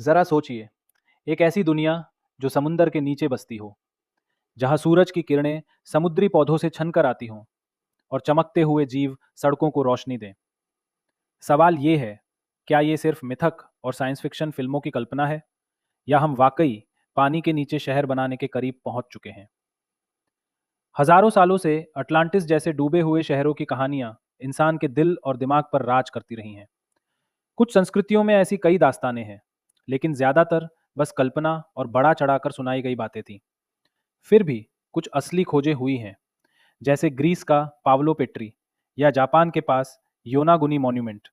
जरा सोचिए, एक ऐसी दुनिया जो समुंदर के नीचे बसती हो, जहां सूरज की किरणें समुद्री पौधों से छनकर आती हों और चमकते हुए जीव सड़कों को रोशनी दें। सवाल ये है, क्या ये सिर्फ मिथक और साइंस फिक्शन फिल्मों की कल्पना है, या हम वाकई पानी के नीचे शहर बनाने के करीब पहुंच चुके हैं? हजारों सालों से अटलांटिस जैसे डूबे हुए शहरों की कहानियां इंसान के दिल और दिमाग पर राज करती रही हैं। कुछ संस्कृतियों में ऐसी कई दास्तानें हैं, लेकिन ज्यादातर बस कल्पना और बड़ा चढ़ाकर सुनाई गई बातें थीं। फिर भी कुछ असली खोजें हुई हैं, जैसे ग्रीस का पावलो पेट्री या जापान के पास योनागुनी मॉन्यूमेंट,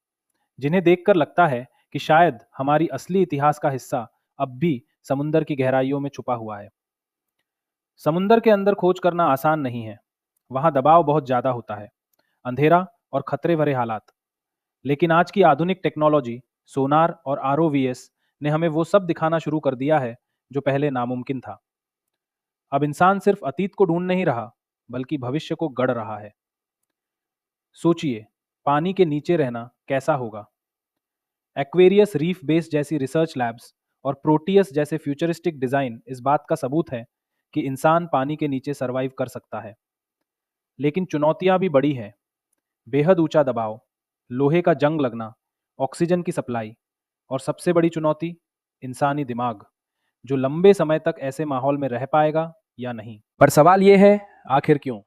जिन्हें देखकर लगता है कि शायद हमारी असली इतिहास का हिस्सा अब भी समुंदर की गहराइयों में छुपा हुआ है। समुंदर के अंदर खोज करना आसान नहीं है। वहां दबाव बहुत ज्यादा होता है, अंधेरा और खतरे भरे हालात। लेकिन आज की आधुनिक टेक्नोलॉजी, सोनार और आरओवीएस ने हमें वो सब दिखाना शुरू कर दिया है जो पहले नामुमकिन था। अब इंसान सिर्फ अतीत को ढूंढ नहीं रहा, बल्कि भविष्य को गढ़ रहा है। सोचिए, पानी के नीचे रहना कैसा होगा? एक्वेरियस रीफ बेस जैसी रिसर्च लैब्स और प्रोटियस जैसे फ्यूचरिस्टिक डिजाइन इस बात का सबूत है कि इंसान पानी के नीचे सरवाइव कर सकता है। लेकिन चुनौतियां भी बड़ी हैं। बेहद ऊंचा दबाव, लोहे का जंग लगना, ऑक्सीजन की सप्लाई, और सबसे बड़ी चुनौती, इंसानी दिमाग, जो लंबे समय तक ऐसे माहौल में रह पाएगा या नहीं। पर सवाल यह है, आखिर क्यों?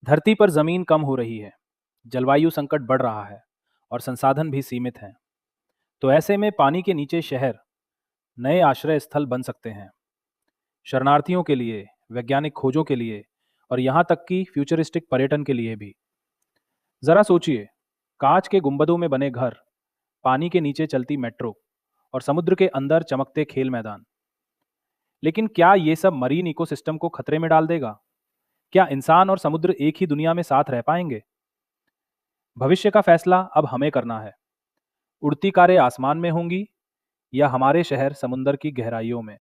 धरती पर जमीन कम हो रही है, जलवायु संकट बढ़ रहा है, और संसाधन भी सीमित हैं। तो ऐसे में पानी के नीचे शहर नए आश्रय स्थल बन सकते हैं, शरणार्थियों के लिए, वैज्ञानिक खोजों के लिए, और यहाँ तक कि फ्यूचरिस्टिक पर्यटन के लिए भी। जरा सोचिए, कांच के गुंबदों में बने घर, पानी के नीचे चलती मेट्रो, और समुद्र के अंदर चमकते खेल मैदान। लेकिन क्या ये सब मरीन इकोसिस्टम को खतरे में डाल देगा? क्या इंसान और समुद्र एक ही दुनिया में साथ रह पाएंगे? भविष्य का फैसला अब हमें करना है। उड़ती कारें आसमान में होंगी, या हमारे शहर समुद्र की गहराइयों में?